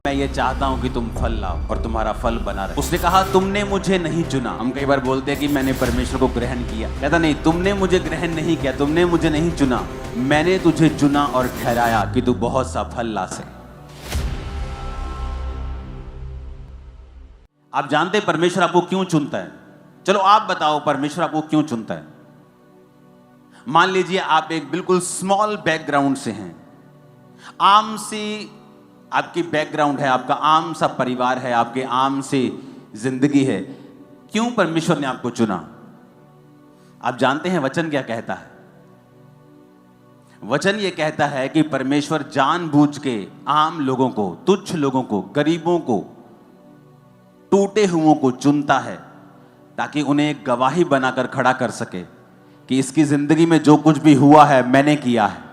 मैं ये चाहता हूँ कि तुम फल लाओ और तुम्हारा फल बना रहे। उसने कहा तुमने मुझे नहीं चुना। हम कई बार बोलते हैं कि मैंने परमेश्वर को ग्रहण किया। कहता नहीं, तुमने मुझे ग्रहण नहीं किया, तुमने मुझे नहीं चुना, मैंने तुझे चुना और ठहराया कि तू बहुत सा फल ला सके। आप जानते हैं परमेश्वर आपको क्यों चुनता है? चलो आप बताओ परमेश्वर आपको क्यों चुनता है? मान लीजिए आप एक बिल्कुल स्मॉल बैकग्राउंड से हैं, आम सी आपकी बैकग्राउंड है, आपका आम सा परिवार है, आपके आम सी जिंदगी है। क्यों परमेश्वर ने आपको चुना? आप जानते हैं वचन क्या कहता है? वचन ये कहता है कि परमेश्वर जानबूझ के आम लोगों को, तुच्छ लोगों को, गरीबों को, टूटे हुओं को चुनता है ताकि उन्हें एक गवाही बनाकर खड़ा कर सके कि इसकी जिंदगी में जो कुछ भी हुआ है मैंने किया है।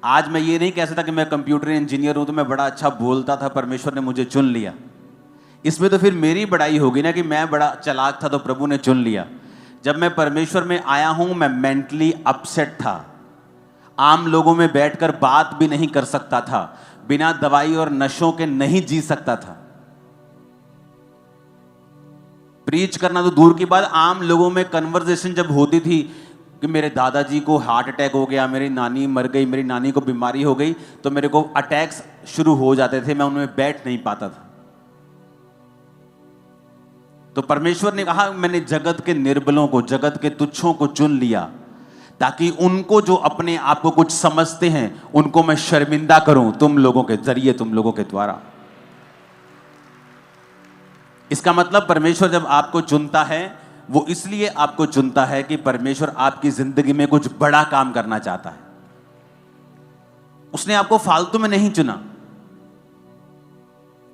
आज मैं ये नहीं कह सकता कि मैं कंप्यूटर इंजीनियर हूं तो मैं बड़ा अच्छा बोलता था, परमेश्वर ने मुझे चुन लिया। इसमें तो फिर मेरी बड़ाई होगी ना कि मैं बड़ा चालाक था तो प्रभु ने चुन लिया। जब मैं परमेश्वर में आया हूं मैं मेंटली अपसेट था, आम लोगों में बैठकर बात भी नहीं कर सकता था, बिना दवाई और नशों के नहीं जी सकता था। प्रीच करना तो दूर की बात, आम लोगों में कन्वर्सेशन जब होती थी कि मेरे दादाजी को हार्ट अटैक हो गया, मेरी नानी मर गई, मेरी नानी को बीमारी हो गई, तो मेरे को अटैक्स शुरू हो जाते थे, मैं उनमें बैठ नहीं पाता था। तो परमेश्वर ने कहा मैंने जगत के निर्बलों को, जगत के तुच्छों को चुन लिया ताकि उनको जो अपने आप को कुछ समझते हैं उनको मैं शर्मिंदा करूं तुम लोगों के जरिए, तुम लोगों के द्वारा। इसका मतलब परमेश्वर जब आपको चुनता है वो इसलिए आपको चुनता है कि परमेश्वर आपकी जिंदगी में कुछ बड़ा काम करना चाहता है। उसने आपको फालतू में नहीं चुना।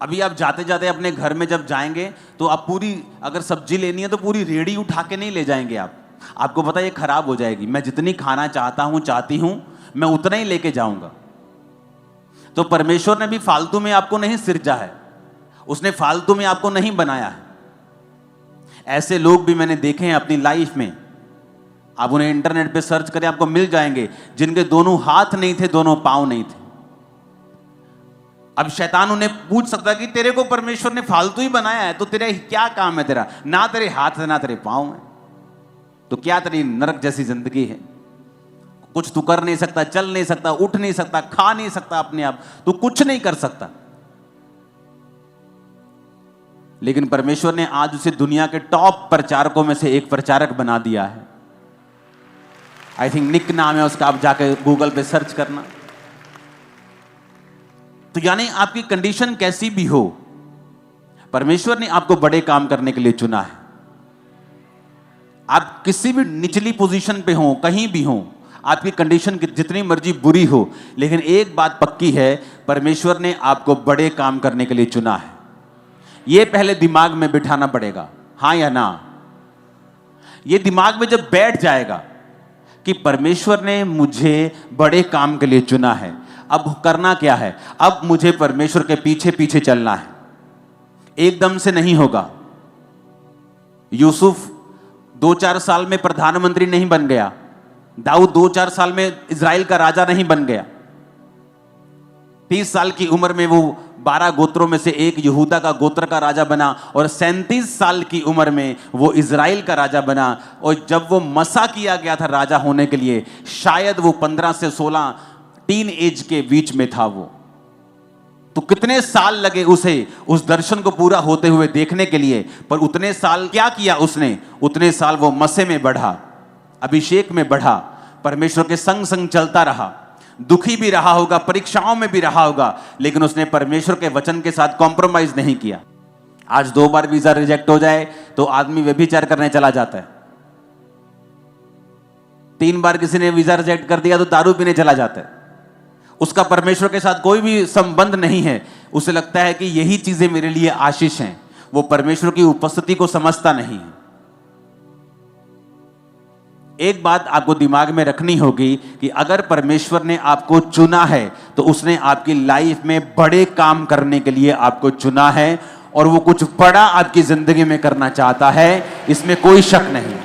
अभी आप जाते जाते अपने घर में जब जाएंगे तो आप पूरी, अगर सब्जी लेनी है तो पूरी रेडी उठा के नहीं ले जाएंगे आप। आपको पता है ये खराब हो जाएगी, मैं जितनी खाना चाहता हूं, चाहती हूं, मैं उतना ही लेके जाऊंगा। तो परमेश्वर ने भी फालतू में आपको नहीं सिरजा है, उसने फालतू में आपको नहीं बनाया है। ऐसे लोग भी मैंने देखे हैं अपनी लाइफ में, आप उन्हें इंटरनेट पे सर्च करें आपको मिल जाएंगे, जिनके दोनों हाथ नहीं थे, दोनों पांव नहीं थे। अब शैतान उन्हें पूछ सकता है कि तेरे को परमेश्वर ने फालतू ही बनाया है तो तेरा क्या काम है? तेरा ना तेरे हाथ है ना तेरे पांव है, तो क्या तेरी नरक जैसी जिंदगी है? कुछ तू कर नहीं सकता, चल नहीं सकता, उठ नहीं सकता, खा नहीं सकता अपने आप, तू कुछ नहीं कर सकता। लेकिन परमेश्वर ने आज उसे दुनिया के टॉप प्रचारकों में से एक प्रचारक बना दिया है। आई थिंक निक नाम है उसका, आप जाके गूगल पे सर्च करना। तो यानी आपकी कंडीशन कैसी भी हो, परमेश्वर ने आपको बड़े काम करने के लिए चुना है। आप किसी भी निचली पोजीशन पे हो, कहीं भी हो, आपकी कंडीशन जितनी मर्जी बुरी हो, लेकिन एक बात पक्की है, परमेश्वर ने आपको बड़े काम करने के लिए चुना है। ये पहले दिमाग में बिठाना पड़ेगा, हां या ना। ये दिमाग में जब बैठ जाएगा कि परमेश्वर ने मुझे बड़े काम के लिए चुना है, अब करना क्या है? अब मुझे परमेश्वर के पीछे पीछे चलना है। एकदम से नहीं होगा। यूसुफ 2-4 साल में प्रधानमंत्री नहीं बन गया, दाऊद 2-4 साल में इजराइल का राजा नहीं बन गया। 30 साल की उम्र में वो 12 गोत्रों में से एक यहूदा का गोत्र का राजा बना और 37 साल की उम्र में वो इजराइल का राजा बना। और जब वो मसा किया गया था राजा होने के लिए, शायद वो 15 से 16 टीन एज के बीच में था वो। तो कितने साल लगे उसे उस दर्शन को पूरा होते हुए देखने के लिए, पर उतने साल क्या किया उसने? उतने साल वो मसे में बढ़ा, अभिषेक में बढ़ा, परमेश्वर के संग संग चलता रहा। दुखी भी रहा होगा, परीक्षाओं में भी रहा होगा, लेकिन उसने परमेश्वर के वचन के साथ कॉम्प्रोमाइज नहीं किया। आज 2 बार वीजा रिजेक्ट हो जाए तो आदमी व्यभिचार करने चला जाता है। 3 बार किसी ने वीजा रिजेक्ट कर दिया तो दारू पीने चला जाता है। उसका परमेश्वर के साथ कोई भी संबंध नहीं है। उसे लगता है कि यही चीजें मेरे लिए आशीष हैं। वो परमेश्वर की उपस्थिति को समझता नहीं है। एक बात आपको दिमाग में रखनी होगी कि अगर परमेश्वर ने आपको चुना है तो उसने आपकी लाइफ में बड़े काम करने के लिए आपको चुना है, और वो कुछ बड़ा आपकी जिंदगी में करना चाहता है, इसमें कोई शक नहीं।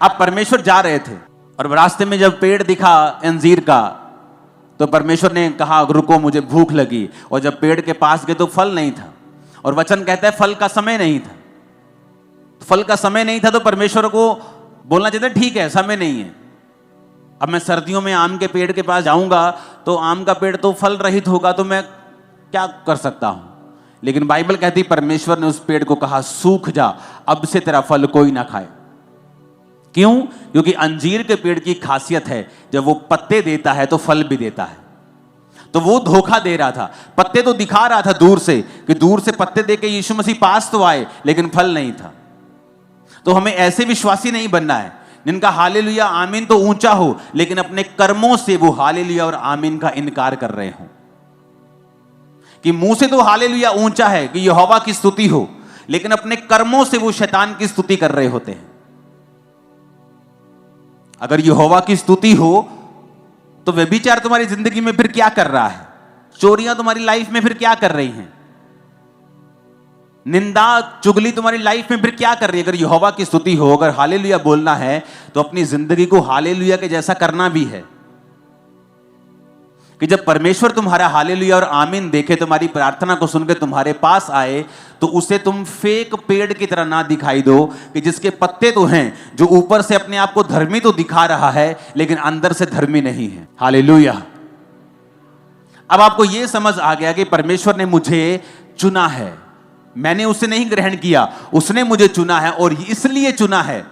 अब परमेश्वर जा रहे थे, और रास्ते में जब पेड़ दिखा अंजीर का, तो परमेश्वर ने कहा रुको मुझे भूख लगी, और जब पेड़ के पास गए तो फल नहीं था, और वचन कहता है फल का समय नहीं था। फल का समय नहीं था तो परमेश्वर को बोलना चाहिए ठीक है समय नहीं है। अब मैं सर्दियों में आम के पेड़ के पास जाऊंगा तो आम का पेड़ तो फल रहित होगा, तो मैं क्या कर सकता हूं। लेकिन बाइबल कहती परमेश्वर ने उस पेड़ को कहा सूख जा, अब से तेरा फल कोई ना खाए। क्यों? क्योंकि अंजीर के पेड़ की खासियत है जब वो पत्ते देता है तो फल भी देता है। तो वो धोखा दे रहा था, पत्ते तो दिखा रहा था दूर से कि दूर से पत्ते देके यीशु मसीह पास तो आए, लेकिन फल नहीं था। तो हमें ऐसे विश्वासी नहीं बनना है जिनका हालेलुया आमीन तो ऊंचा हो, लेकिन अपने कर्मों से वो हालेलुया और आमीन का इनकार कर रहे हो। कि मुंह से तो हालेलुया ऊंचा है कि यहोवा की स्तुति हो, लेकिन अपने कर्मों से वो शैतान की स्तुति कर रहे होते हैं। अगर यहोवा की स्तुति हो तो व्यभिचार तुम्हारी जिंदगी में फिर क्या कर रहा है? चोरियां तुम्हारी लाइफ में फिर क्या कर रही हैं? निंदा चुगली तुम्हारी लाइफ में फिर क्या कर रही है? अगर यहोवा की स्तुति हो, अगर हालेलुया बोलना है तो अपनी जिंदगी को हालेलुया के जैसा करना भी है। कि जब परमेश्वर तुम्हारा हालेलुया और आमीन देखे, तुम्हारी प्रार्थना को सुनकर तुम्हारे पास आए, तो उसे तुम फेक पेड़ की तरह ना दिखाई दो कि जिसके पत्ते तो हैं, जो ऊपर से अपने आप को धर्मी तो दिखा रहा है लेकिन अंदर से धर्मी नहीं है। हालेलुया। अब आपको यह समझ आ गया कि परमेश्वर ने मुझे चुना है, मैंने उसे नहीं ग्रहण किया, उसने मुझे चुना है और इसलिए चुना है।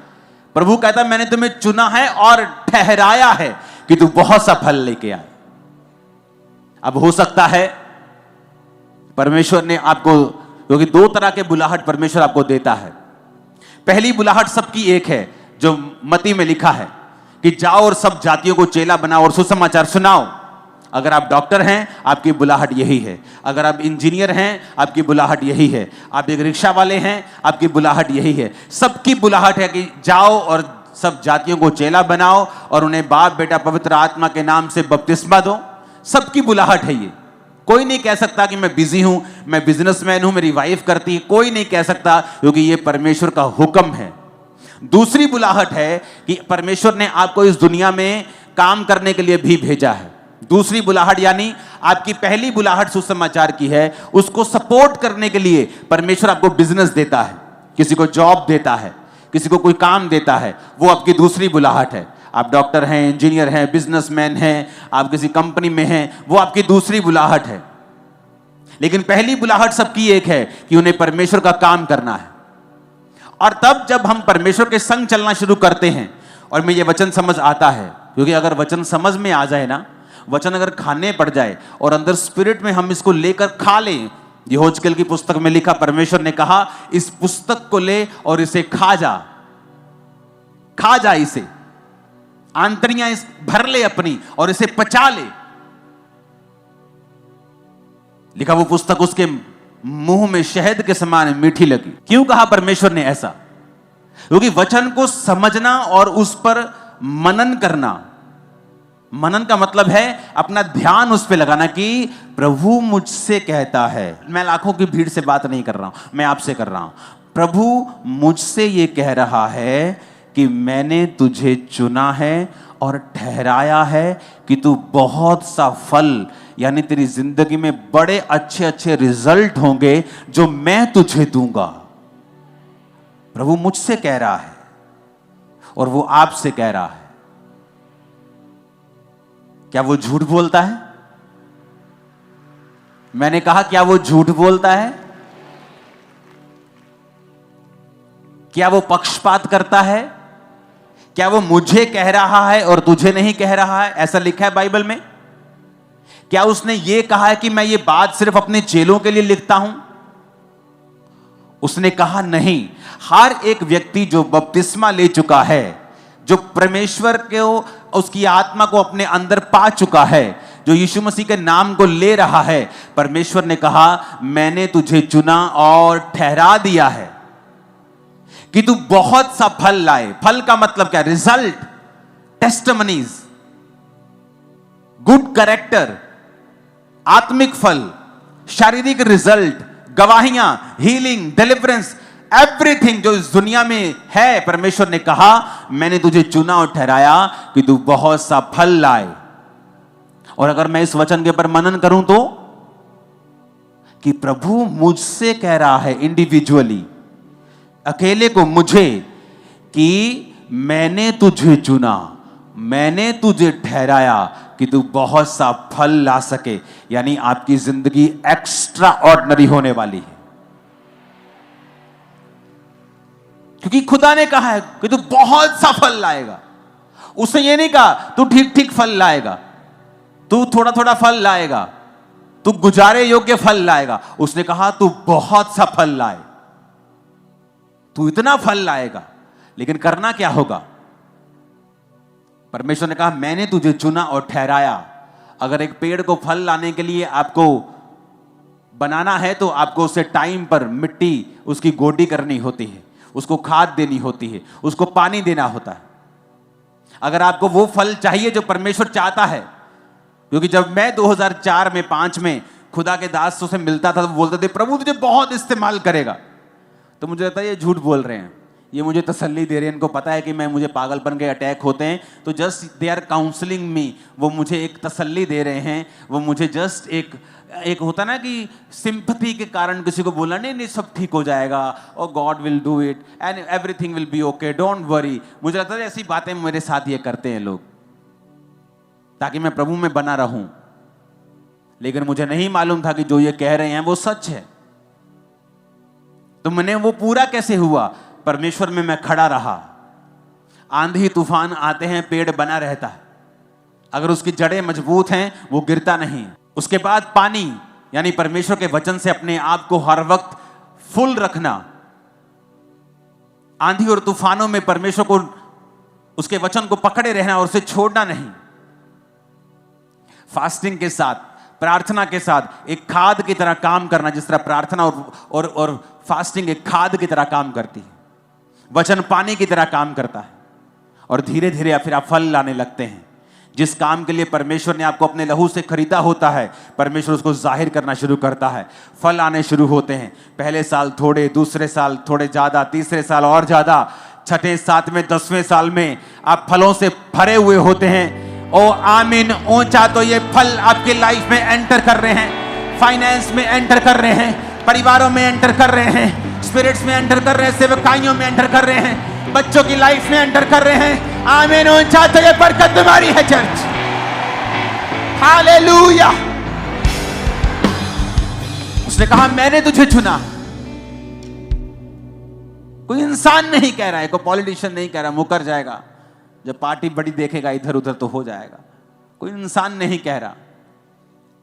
प्रभु कहता मैंने तुम्हें चुना है और ठहराया है कि तू बहुत सा फल लेके आए। अब हो सकता है परमेश्वर ने आपको, क्योंकि दो तरह के बुलाहट परमेश्वर आपको देता है। पहली बुलाहट सबकी एक है जो मत्ती में लिखा है कि जाओ और सब जातियों को चेला बनाओ और सुसमाचार सुनाओ। अगर आप डॉक्टर हैं आपकी बुलाहट यही है, अगर आप इंजीनियर हैं आपकी बुलाहट यही है, आप एक रिक्शा वाले हैं आपकी बुलाहट यही है। सबकी बुलाहट है कि जाओ और सब जातियों को चेला बनाओ और उन्हें बाप बेटा पवित्र आत्मा के नाम से बपतिस्मा दो। सबकी बुलाहट है ये। कोई नहीं कह सकता कि मैं बिजी हूं, मैं बिजनेसमैन हूं, मेरी वाइफ करती है, कोई नहीं कह सकता, क्योंकि ये परमेश्वर का हुक्म है। दूसरी बुलाहट है कि परमेश्वर ने आपको इस दुनिया में काम करने के लिए भी भेजा है। दूसरी बुलाहट यानी आपकी पहली बुलाहट सुसमाचार की है, उसको सपोर्ट करने के लिए परमेश्वर आपको बिजनेस देता है, किसी को जॉब देता है, किसी को कोई काम देता है, वो आपकी दूसरी बुलाहट है। आप डॉक्टर हैं, इंजीनियर हैं, बिजनेसमैन हैं, आप किसी कंपनी में हैं, वो आपकी दूसरी बुलाहट है। लेकिन पहली बुलाहट सबकी एक है कि उन्हें परमेश्वर का काम करना है। और तब जब हम परमेश्वर के संग चलना शुरू करते हैं, और में ये वचन समझ आता है, क्योंकि अगर वचन समझ में आ जाए ना, वचन अगर खाने पड़ जाए और अंदर स्पिरिट में हम इसको लेकर खा लें, यहोजकेल की पुस्तक में लिखा, परमेश्वर ने कहा इस पुस्तक को ले और इसे खा जा इसे, आंतड़ियां इस भर ले अपनी और इसे पचा ले। लिखा वो पुस्तक उसके मुंह में शहद के समान मीठी लगी। क्यों कहा परमेश्वर ने ऐसा? क्योंकि वचन को समझना और उस पर मनन करना, मनन का मतलब है अपना ध्यान उस पर लगाना कि प्रभु मुझसे कहता है। मैं लाखों की भीड़ से बात नहीं कर रहा हूं, मैं आपसे कर रहा हूं। प्रभु मुझसे ये कह रहा है कि मैंने तुझे चुना है और ठहराया है कि तू बहुत सा फल, यानी तेरी जिंदगी में बड़े अच्छे अच्छे रिजल्ट होंगे जो मैं तुझे दूंगा। प्रभु मुझसे कह रहा है और वो आपसे कह रहा है। क्या वो झूठ बोलता है? मैंने कहा क्या वो झूठ बोलता है? क्या वो पक्षपात करता है? क्या वो मुझे कह रहा है और तुझे नहीं कह रहा है? ऐसा लिखा है बाइबल में। क्या उसने ये कहा है कि मैं ये बात सिर्फ अपने चेलों के लिए लिखता हूं? उसने कहा नहीं, हर एक व्यक्ति जो बपतिस्मा ले चुका है, जो परमेश्वर को, उसकी आत्मा को अपने अंदर पा चुका है, जो यीशु मसीह के नाम को ले रहा है, परमेश्वर ने कहा मैंने तुझे चुना और ठहरा दिया है कि तू बहुत सा फल लाए। फल का मतलब क्या? रिजल्ट, टेस्टिमनीज, गुड कैरेक्टर, आत्मिक फल, शारीरिक रिजल्ट, गवाहियां, हीलिंग, डिलीवरेंस, एवरीथिंग जो इस दुनिया में है, परमेश्वर ने कहा मैंने तुझे चुना और ठहराया कि तू बहुत सा फल लाए। और अगर मैं इस वचन के ऊपर मनन करूं तो कि प्रभु मुझसे कह रहा है इंडिविजुअली, अकेले को मुझे, कि मैंने तुझे चुना, मैंने तुझे ठहराया कि तू बहुत सा फल ला सके। यानी आपकी जिंदगी एक्स्ट्रा ऑर्डिनरी होने वाली है, क्योंकि खुदा ने कहा है कि तू बहुत सा फल लाएगा। उसने ये नहीं कहा तू ठीक ठीक फल लाएगा, तू थोड़ा थोड़ा फल लाएगा, तू गुजारे योग्य फल लाएगा। उसने कहा तू बहुत सा फल लाए, तू इतना फल लाएगा। लेकिन करना क्या होगा? परमेश्वर ने कहा मैंने तुझे चुना और ठहराया। अगर एक पेड़ को फल लाने के लिए आपको बनाना है तो आपको उसे टाइम पर मिट्टी उसकी गोडी करनी होती है, उसको खाद देनी होती है, उसको पानी देना होता है। अगर आपको वो फल चाहिए जो परमेश्वर चाहता है, क्योंकि जब मैं 2004 में 5 में खुदा के दासों से मिलता था तो बोलते थे प्रभु तुझे बहुत इस्तेमाल करेगा, तो मुझे लगता है ये झूठ बोल रहे हैं, ये मुझे तसल्ली दे रहे हैं, इनको पता है कि मैं मुझे पागलपन के अटैक होते हैं तो जस्ट दे आर काउंसलिंग मी, वो मुझे एक तसल्ली दे रहे हैं, वो मुझे जस्ट एक होता ना कि सिंपथी के कारण किसी को बोलना नहीं नहीं सब ठीक हो जाएगा और God will do it and everything will be okay, don't worry. मुझे लगता है ऐसी बातें मेरे साथ ये करते हैं लोग ताकि मैं प्रभु में बना रहूं, लेकिन मुझे नहीं मालूम था कि जो ये कह रहे हैं वो सच है। तो मैंने वो पूरा कैसे हुआ? परमेश्वर में मैं खड़ा रहा। आंधी तूफान आते हैं, पेड़ बना रहता है, अगर उसकी जड़ें मजबूत हैं वो गिरता नहीं। उसके बाद पानी, यानी परमेश्वर के वचन से अपने आप को हर वक्त फुल रखना। आंधी और तूफानों में परमेश्वर को, उसके वचन को पकड़े रहना और उसे छोड़ना नहीं। फास्टिंग के साथ, प्रार्थना के साथ एक खाद की तरह काम करना, जिस तरह प्रार्थना और फास्टिंग एक खाद की तरह काम करती है, वचन पानी की तरह काम करता है, और धीरे धीरे फिर आप फल लाने लगते हैं। जिस काम के लिए परमेश्वर ने आपको अपने लहू से खरीदा होता है, परमेश्वर उसको जाहिर करना शुरू करता है, फल आने शुरू होते हैं। पहले साल थोड़े, दूसरे साल थोड़े ज्यादा, तीसरे साल और ज्यादा, छठे, सातवें, 10वें साल में आप फलों से भरे हुए होते हैं। ओ आमीन, ऊंचा तो ये फल आपके लाइफ में एंटर कर रहे हैं, फाइनेंस में एंटर कर रहे हैं, परिवारों में एंटर कर रहे हैं, स्पिरिट्स में एंटर कर रहे हैं, सेवकाइयों में एंटर कर रहे हैं, बच्चों की लाइफ में एंटर कर रहे हैं। आमीन, ऊंचा तो ये बरकत तुम्हारी है चर्च। हालेलुया। उसने कहा मैंने तुझे चुना। कोई इंसान नहीं कह रहा है, कोई पॉलिटिशियन नहीं कह रहा मुकर जाएगा जब पार्टी बड़ी देखेगा, इधर उधर तो हो जाएगा। कोई इंसान नहीं कह रहा,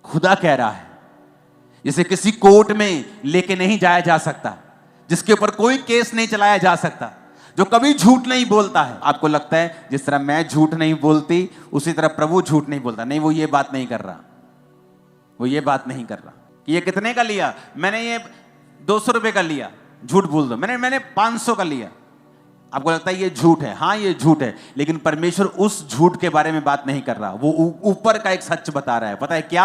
खुदा कह रहा है। जिसे किसी कोर्ट में लेके नहीं जाया जा सकता, जिसके ऊपर कोई केस नहीं चलाया जा सकता, जो कभी झूठ नहीं बोलता है। आपको लगता है जिस तरह मैं झूठ नहीं बोलती उसी तरह प्रभु झूठ नहीं बोलता? नहीं, वो ये बात नहीं कर रहा, वो ये बात नहीं कर रहा कि ये कितने का लिया, मैंने ये 200 रुपए का लिया, झूठ बोल दो, मैंने 500 का लिया। आपको लगता है ये झूठ है? हाँ ये झूठ है, लेकिन परमेश्वर उस झूठ के बारे में बात नहीं कर रहा, वो ऊपर का एक सच बता रहा है। पता है क्या?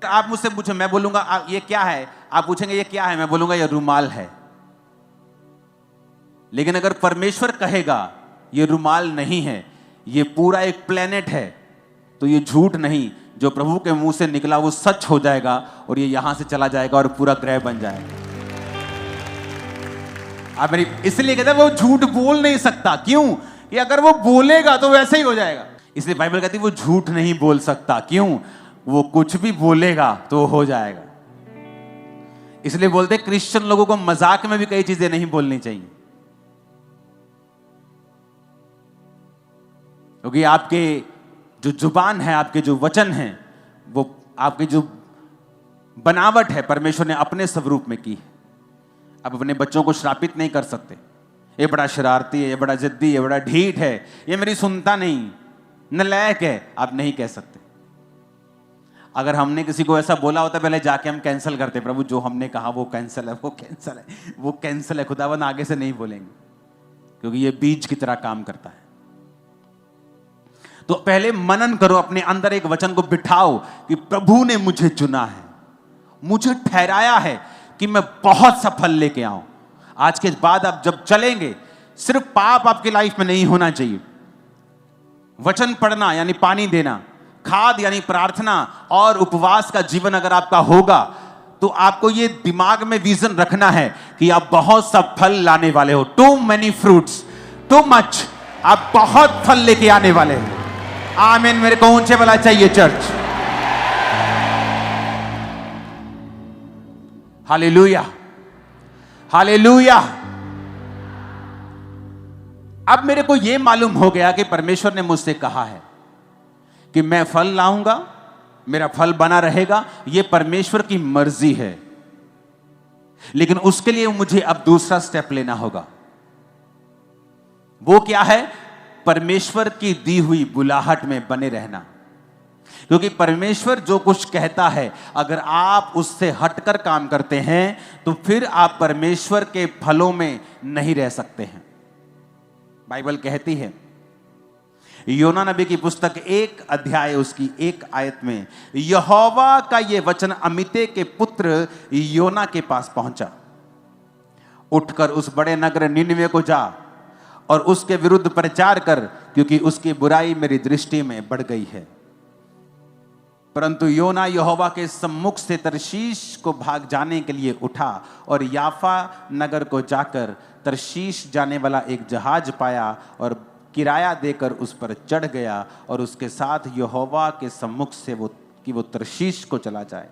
आप मुझसे पूछे, मैं बोलूंगा ये क्या है, आप पूछेंगे ये क्या है, मैं बोलूंगा ये रुमाल है। लेकिन अगर परमेश्वर कहेगा ये रुमाल नहीं है, ये पूरा एक प्लेनेट है, तो ये झूठ नहीं, जो प्रभु के मुंह से निकला वो सच हो जाएगा और ये यहां से चला जाएगा और पूरा ग्रह बन जाएगा। आप मेरी इसलिए कहते हैं वो झूठ बोल नहीं सकता। क्यों? कि अगर वो बोलेगा तो वैसे ही हो जाएगा। इसलिए बाइबल कहती है वो झूठ नहीं बोल सकता। क्यों? वो कुछ भी बोलेगा तो हो जाएगा। इसलिए बोलते क्रिश्चियन लोगों को मजाक में भी कई चीजें नहीं बोलनी चाहिए, क्योंकि आपके जो जुबान है, आपके जो वचन हैं, वो आपकी जो बनावट है परमेश्वर ने अपने स्वरूप में की है। आप अपने बच्चों को श्रापित नहीं कर सकते, ये बड़ा शरारती है, ये बड़ा जिद्दी है, ये बड़ा ढीठ है, ये मेरी सुनता नहीं, नालायक है, आप नहीं कह सकते। अगर हमने किसी को ऐसा बोला होता पहले जाके हम कैंसिल करते, प्रभु जो हमने कहा वो कैंसिल है, वो कैंसिल है, वो कैंसिल है, खुदावन आगे से नहीं बोलेंगे, क्योंकि ये बीज की तरह काम करता है। तो पहले मनन करो, अपने अंदर एक वचन को बिठाओ कि प्रभु ने मुझे चुना है, मुझे ठहराया है कि मैं बहुत सा फल लेके आऊं। आज के बाद आप जब चलेंगे, सिर्फ पाप आपकी लाइफ में नहीं होना चाहिए। वचन पढ़ना यानी पानी देना, खाद यानी प्रार्थना और उपवास का जीवन अगर आपका होगा, तो आपको ये दिमाग में विजन रखना है कि आप बहुत सा फल लाने वाले हो। Too many fruits, too much, आप बहुत फल लेके आने वाले हैं। आमीन। मेरे को ऊंचे वाला चाहिए चर्च। Hallelujah, hallelujah. अब मेरे को यह मालूम हो गया कि परमेश्वर ने मुझसे कहा है कि मैं फल लाऊंगा, मेरा फल बना रहेगा। यह परमेश्वर की मर्जी है, लेकिन उसके लिए मुझे अब दूसरा स्टेप लेना होगा। वो क्या है? परमेश्वर की दी हुई बुलाहट में बने रहना। क्योंकि परमेश्वर जो कुछ कहता है, अगर आप उससे हटकर काम करते हैं तो फिर आप परमेश्वर के फलों में नहीं रह सकते हैं। बाइबल कहती है, योना नबी की पुस्तक 1 अध्याय उसकी 1 आयत में, यहोवा का यह वचन अमित्ते के पुत्र योना के पास पहुंचा, उठकर उस बड़े नगर निनवे को जा और उसके विरुद्ध प्रचार कर, क्योंकि उसकी बुराई मेरी दृष्टि में बढ़ गई है। परंतु योना यहोवा के सम्मुख से तरशीश को भाग जाने के लिए उठा और याफा नगर को जाकर तरशीश जाने वाला एक जहाज पाया और किराया देकर उस पर चढ़ गया और उसके साथ यहोवा के सम्मुख से वो तरशीश को चला जाए।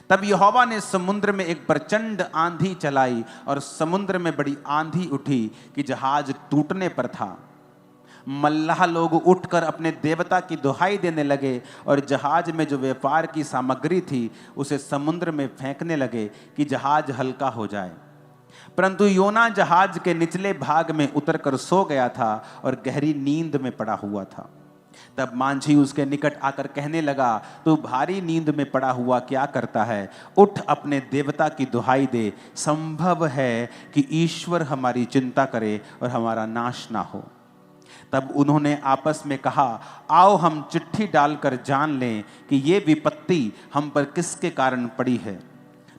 तब यहोवा ने समुद्र में एक प्रचंड आंधी चलाई और समुद्र में बड़ी आंधी उठी कि जहाज टूटने पर था। मल्लाह लोग उठकर अपने देवता की दुहाई देने लगे और जहाज में जो व्यापार की सामग्री थी उसे समुद्र में फेंकने लगे कि जहाज हल्का हो जाए। परंतु योना जहाज के निचले भाग में उतरकर सो गया था और गहरी नींद में पड़ा हुआ था। तब मांझी उसके निकट आकर कहने लगा, तू भारी नींद में पड़ा हुआ क्या करता है? उठ अपने देवता की दुहाई दे। संभव है कि ईश्वर हमारी चिंता करे और हमारा नाश ना हो। तब उन्होंने आपस में कहा, आओ हम चिट्ठी डालकर जान लें कि ये विपत्ति हम पर किसके कारण पड़ी है।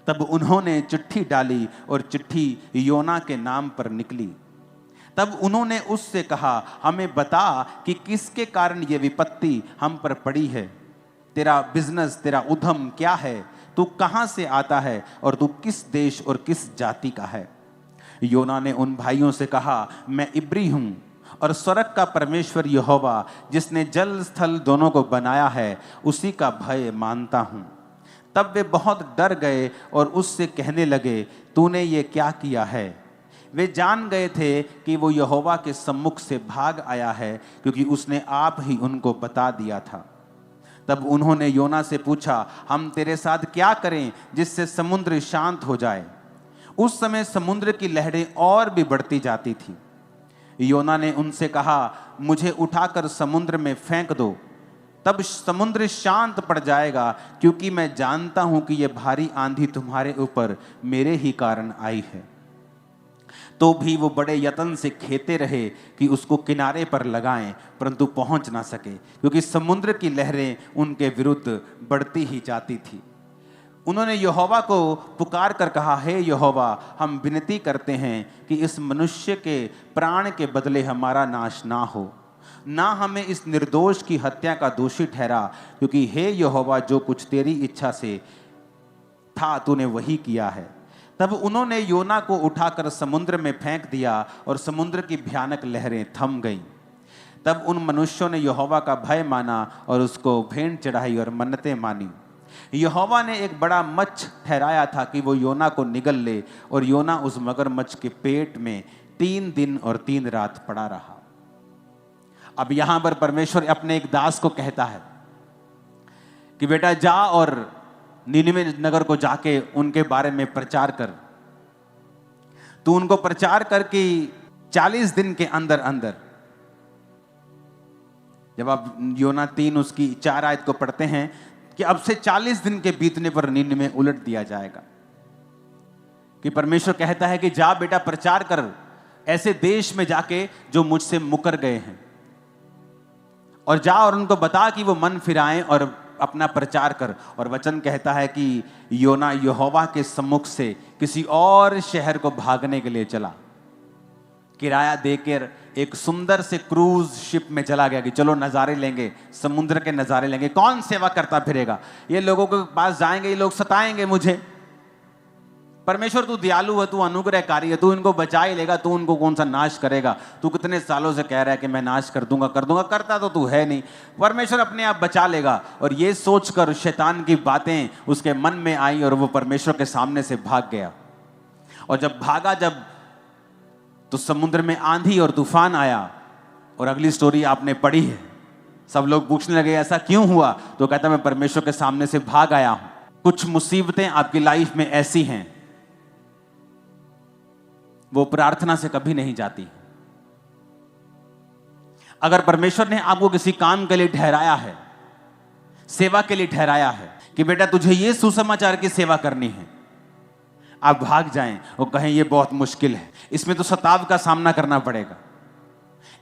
तब उन्होंने चिट्ठी डाली और चिट्ठी योना के नाम पर निकली। तब उन्होंने उससे कहा, हमें बता कि किसके कारण ये विपत्ति हम पर पड़ी है। तेरा बिजनेस, तेरा उद्यम क्या है? तू कहाँ से आता है और तू किस देश और किस जाति का है? योना ने उन भाइयों से कहा, मैं इब्री हूँ और स्वर्ग का परमेश्वर यहोवा जिसने जल स्थल दोनों को बनाया है, उसी का भय मानता हूँ। तब वे बहुत डर गए और उससे कहने लगे, तूने ये क्या किया है? वे जान गए थे कि वो यहोवा के सम्मुख से भाग आया है, क्योंकि उसने आप ही उनको बता दिया था। तब उन्होंने योना से पूछा, हम तेरे साथ क्या करें जिससे समुद्र शांत हो जाए? उस समय समुद्र की लहरें और भी बढ़ती जाती थी। योना ने उनसे कहा, मुझे उठाकर समुद्र में फेंक दो, तब समुद्र शांत पड़ जाएगा, क्योंकि मैं जानता हूं कि यह भारी आंधी तुम्हारे ऊपर मेरे ही कारण आई है। तो भी वो बड़े यत्न से खेते रहे कि उसको किनारे पर लगाएं, परंतु पहुंच ना सके, क्योंकि समुद्र की लहरें उनके विरुद्ध बढ़ती ही जाती थी। उन्होंने यहोवा को पुकार कर कहा, हे यहोवा, हम विनती करते हैं कि इस मनुष्य के प्राण के बदले हमारा नाश ना हो, ना हमें इस निर्दोष की हत्या का दोषी ठहरा, क्योंकि हे यहोवा, जो कुछ तेरी इच्छा से था तूने वही किया है। तब उन्होंने योना को उठाकर समुद्र में फेंक दिया और समुद्र की भयानक लहरें थम गईं। तब उन मनुष्यों ने यहोवा का भय माना और उसको भेंट चढ़ाई और मन्नतें मानी। यहोवा ने एक बड़ा मच्छ ठहराया था कि वो योना को निगल ले, और योना उस मगरमच्छ के पेट में 3 दिन और 3 रात पड़ा रहा। अब यहां पर परमेश्वर अपने एक दास को कहता है कि बेटा जा और निनवे नगर को जाके उनके बारे में प्रचार कर। तू उनको प्रचार करके 40 दिन के अंदर अंदर, जब आप योना 3 उसकी 4 आयत को पढ़ते हैं कि अब से 40 दिन के बीतने पर निनवे उलट दिया जाएगा, कि परमेश्वर कहता है कि जा बेटा प्रचार कर ऐसे देश में जाके जो मुझसे मुकर गए हैं, और जा और उनको बता कि वो मन फिराएं और अपना प्रचार कर। और वचन कहता है कि योना यहोवा के सम्मुख से किसी और शहर को भागने के लिए चला, किराया देकर एक सुंदर से क्रूज शिप में चला गया कि चलो नज़ारे लेंगे, समुद्र के नज़ारे लेंगे। कौन सेवा करता फिरेगा, ये लोगों के पास जाएंगे, ये लोग सताएंगे मुझे। परमेश्वर तू दयालु है, तू अनुग्रहकारी है, तू इनको बचा ही लेगा, तू उनको कौन सा नाश करेगा। तू कितने सालों से कह रहा है कि मैं नाश कर दूंगा, करता तो तू है नहीं। परमेश्वर अपने आप बचा लेगा। और ये सोचकर शैतान की बातें उसके मन में आई और वो परमेश्वर के सामने से भाग गया। और जब भागा, जब तो समुद्र में आंधी और तूफान आया। और अगली स्टोरी आपने पढ़ी है। सब लोग पूछने लगे ऐसा क्यों हुआ, तो कहता मैं परमेश्वर के सामने से भाग आया हूं। कुछ मुसीबतें आपकी लाइफ में ऐसी हैं, वो प्रार्थना से कभी नहीं जाती। अगर परमेश्वर ने आपको किसी काम के लिए ठहराया है, सेवा के लिए ठहराया है कि बेटा तुझे ये सुसमाचार की सेवा करनी है, आप भाग जाएं और कहें ये बहुत मुश्किल है, इसमें तो सताव का सामना करना पड़ेगा,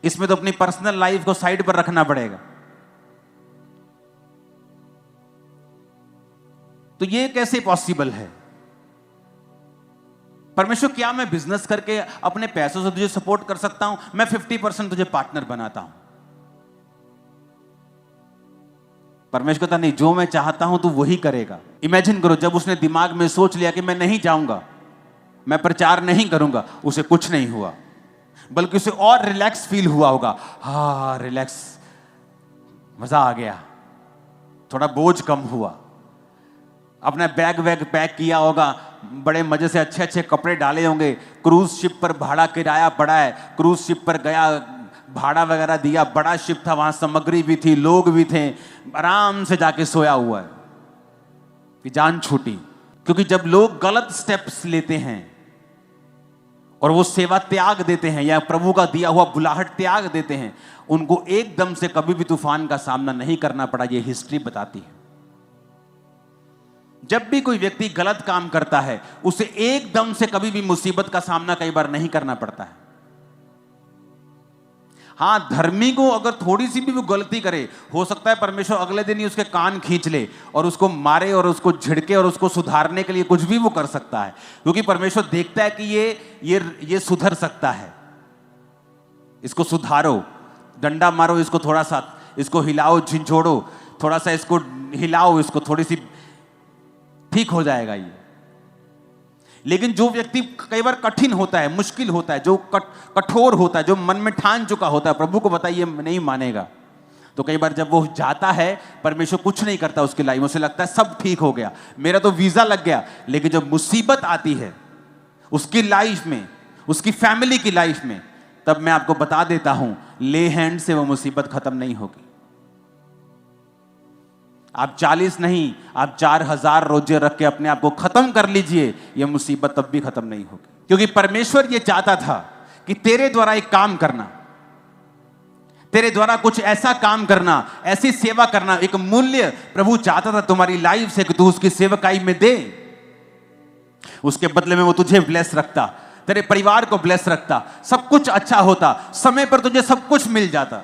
इसमें तो अपनी पर्सनल लाइफ को साइड पर रखना पड़ेगा, तो ये कैसे पॉसिबल है? परमेश्वर क्या मैं बिजनेस करके अपने पैसों से तुझे सपोर्ट कर सकता हूं? मैं 50% तुझे पार्टनर बनाता हूं। परमेश्वर कहता नहीं, जो मैं चाहता हूं तू वही करेगा। इमेजिन करो, जब उसने दिमाग में सोच लिया कि मैं नहीं जाऊंगा, मैं प्रचार नहीं करूंगा, उसे कुछ नहीं हुआ, बल्कि उसे और रिलैक्स फील हुआ होगा। हाँ रिलैक्स, मजा आ गया, थोड़ा बोझ कम हुआ। अपना बैग वैग पैक किया होगा, बड़े मजे से अच्छे अच्छे कपड़े डाले होंगे, क्रूज शिप पर भाड़ा किराया पड़ा है, क्रूज शिप पर गया, भाड़ा वगैरह दिया, बड़ा शिप था, वहां सामग्री भी थी, लोग भी थे, आराम से जाके सोया हुआ है कि जान छूटी। क्योंकि जब लोग गलत स्टेप्स लेते हैं और वो सेवा त्याग देते हैं या प्रभु का दिया हुआ बुलाहट त्याग देते हैं, उनको एकदम से कभी भी तूफान का सामना नहीं करना पड़ा। ये हिस्ट्री बताती है। जब भी कोई व्यक्ति गलत काम करता है, उसे एकदम से कभी भी मुसीबत का सामना कई बार नहीं करना पड़ता है। हां, धर्मी को अगर थोड़ी सी भी वो गलती करे, हो सकता है परमेश्वर अगले दिन ही उसके कान खींच ले और उसको मारे और उसको झिड़के और उसको सुधारने के लिए कुछ भी वो कर सकता है, क्योंकि परमेश्वर देखता है कि ये सुधर सकता है। इसको सुधारो, डंडा मारो इसको, थोड़ा सा इसको हिलाओ, झिझोड़ो, थोड़ा सा इसको हिलाओ, इसको थोड़ी सी ठीक हो जाएगा ये। लेकिन जो व्यक्ति कई बार कठिन होता है, मुश्किल होता है, जो कठोर होता है, जो मन में ठान चुका होता है प्रभु को बताइए नहीं मानेगा, तो कई बार जब वो जाता है, परमेश्वर कुछ नहीं करता उसकी लाइफ में। उसे लगता है सब ठीक हो गया, मेरा तो वीजा लग गया। लेकिन जब मुसीबत आती है उसकी लाइफ में, उसकी फैमिली की लाइफ में, तब मैं आपको बता देता हूं, ले हैंड से वो मुसीबत खत्म नहीं होगी। आप 40 नहीं, आप 4000 रोजे रख के अपने आप को खत्म कर लीजिए, यह मुसीबत तब भी खत्म नहीं होगी। क्योंकि परमेश्वर यह चाहता था कि तेरे द्वारा एक काम करना, तेरे द्वारा कुछ ऐसा काम करना, ऐसी सेवा करना, एक मूल्य प्रभु चाहता था तुम्हारी लाइफ से कि तू उसकी सेवकाई में दे। उसके बदले में वो तुझे ब्लेस रखता, तेरे परिवार को ब्लेस रखता, सब कुछ अच्छा होता, समय पर तुझे सब कुछ मिल जाता।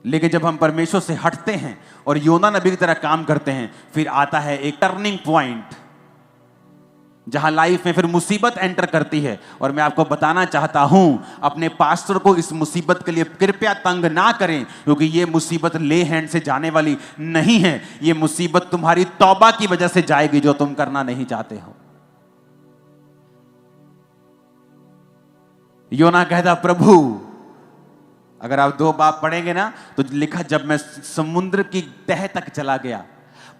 लेकिन जब हम परमेश्वर से हटते हैं और योना नबी की तरह काम करते हैं, फिर आता है एक टर्निंग पॉइंट जहां लाइफ में फिर मुसीबत एंटर करती है। और मैं आपको बताना चाहता हूं, अपने पास्टर को इस मुसीबत के लिए कृपया तंग ना करें, क्योंकि यह मुसीबत ले हैंड से जाने वाली नहीं है। यह मुसीबत तुम्हारी तौबा की वजह से जाएगी, जो तुम करना नहीं चाहते हो। योना कहता प्रभु, अगर आप 2 बाब पढ़ेंगे ना तो लिखा, जब मैं समुद्र की तह तक चला गया,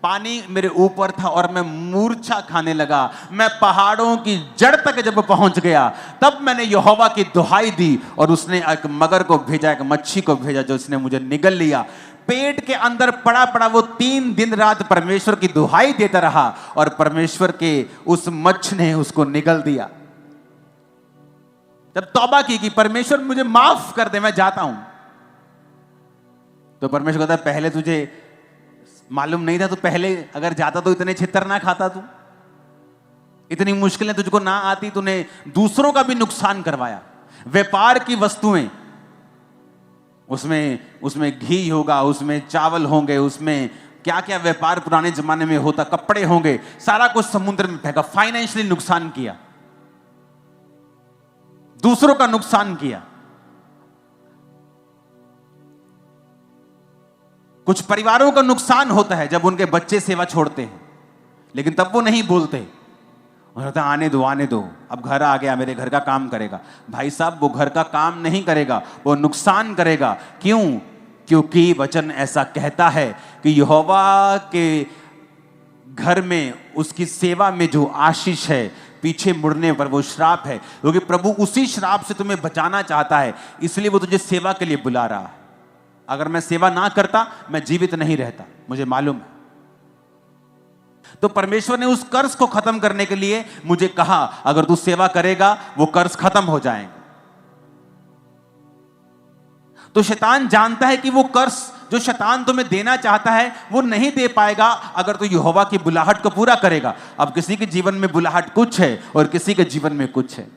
पानी मेरे ऊपर था और मैं मूर्छा खाने लगा, मैं पहाड़ों की जड़ तक जब पहुंच गया, तब मैंने यहोवा की दुहाई दी और उसने एक मगर को भेजा, एक मच्छी को भेजा, जो उसने मुझे निगल लिया। पेट के अंदर पड़ा पड़ा वो 3 दिन रात परमेश्वर की दुहाई देता रहा और परमेश्वर के उस मच्छ ने उसको निगल दिया। जब तौबा की कि परमेश्वर मुझे माफ कर दे, मैं जाता हूं, तो परमेश्वर कहता है पहले तुझे मालूम नहीं था, तो पहले अगर जाता तो इतने छितर ना खाता, तू इतनी मुश्किलें तुझको ना आती, तूने दूसरों का भी नुकसान करवाया। व्यापार की वस्तुएं उसमें उसमें घी होगा, उसमें चावल होंगे, उसमें क्या क्या व्यापार पुराने जमाने में होता, कपड़े होंगे, सारा कुछ समुद्र में फेंका। फाइनेंशियली नुकसान किया, दूसरों का नुकसान किया। कुछ परिवारों का नुकसान होता है जब उनके बच्चे सेवा छोड़ते हैं, लेकिन तब वो नहीं बोलते, उन्होंने आने दो आने दो, अब घर आ गया, मेरे घर का काम करेगा। भाई साहब, वो घर का काम नहीं करेगा, वो नुकसान करेगा। क्यों? क्योंकि वचन ऐसा कहता है कि यहोवा के घर में उसकी सेवा में जो आशीष है, पीछे मुड़ने पर वो श्राप है। क्योंकि प्रभु उसी श्राप से तुम्हें बचाना चाहता है, इसलिए वो तुझे सेवा के लिए बुला रहा है। अगर मैं सेवा ना करता, मैं जीवित नहीं रहता, मुझे मालूम है। तो परमेश्वर ने उस कर्ज को खत्म करने के लिए मुझे कहा, अगर तू सेवा करेगा वो कर्ज खत्म हो जाएंगे। तो शैतान जानता है कि वो कर्ज जो शैतान तुम्हें देना चाहता है वो नहीं दे पाएगा अगर तू यहोवा की बुलाहट को पूरा करेगा। अब किसी के जीवन में बुलाहट कुछ है और किसी के जीवन में कुछ है,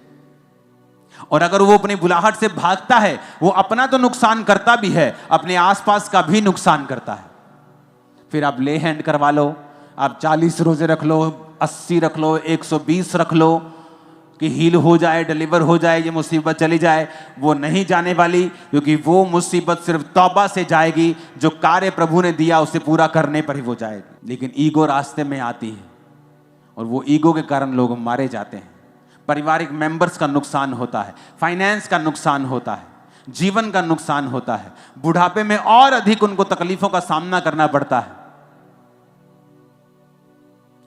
और अगर वो अपनी बुलाहट से भागता है, वो अपना तो नुकसान करता भी है, अपने आसपास का भी नुकसान करता है। फिर आप ले हैंड करवा लो, आप 40 रोजे रख लो, 80 रख लो, 120 रख लो कि हील हो जाए, डिलीवर हो जाए, ये मुसीबत चली जाए। वो नहीं जाने वाली, क्योंकि वो मुसीबत सिर्फ तौबा से जाएगी। जो कार्य प्रभु ने दिया उसे पूरा करने पर ही वो जाएगी। लेकिन ईगो रास्ते में आती है और वो ईगो के कारण लोग मारे जाते हैं। पारिवारिक मेंबर्स का नुकसान होता है, फाइनेंस का नुकसान होता है, जीवन का नुकसान होता है, बुढ़ापे में और अधिक उनको तकलीफों का सामना करना पड़ता है।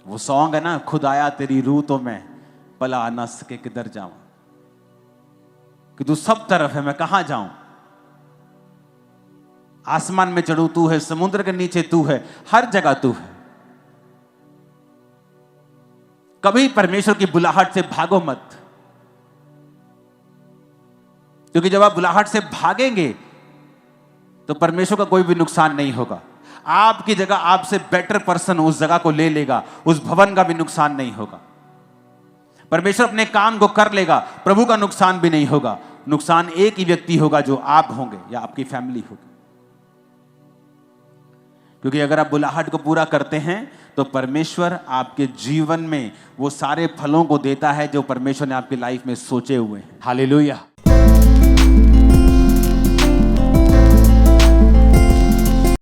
वो सॉन्ग है ना, खुदाया तेरी रूह तो मैं भला ना सके किधर जाऊं, कि तू सब तरफ है, मैं कहां जाऊं। आसमान में चढ़ूं तू है, समुद्र के नीचे तू है, हर जगह तू है। कभी परमेश्वर की बुलाहट से भागो मत, क्योंकि जब आप बुलाहट से भागेंगे तो परमेश्वर का कोई भी नुकसान नहीं होगा। आपकी जगह आपसे बेटर पर्सन उस जगह को ले लेगा, उस भवन का भी नुकसान नहीं होगा। परमेश्वर अपने काम को कर लेगा, प्रभु का नुकसान भी नहीं होगा। नुकसान एक ही व्यक्ति होगा, जो आप होंगे या आपकी फैमिली होगी। क्योंकि अगर आप बुलाहट को पूरा करते हैं तो परमेश्वर आपके जीवन में वो सारे फलों को देता है जो परमेश्वर ने आपकी लाइफ में सोचे हुए हैं। हालेलुया।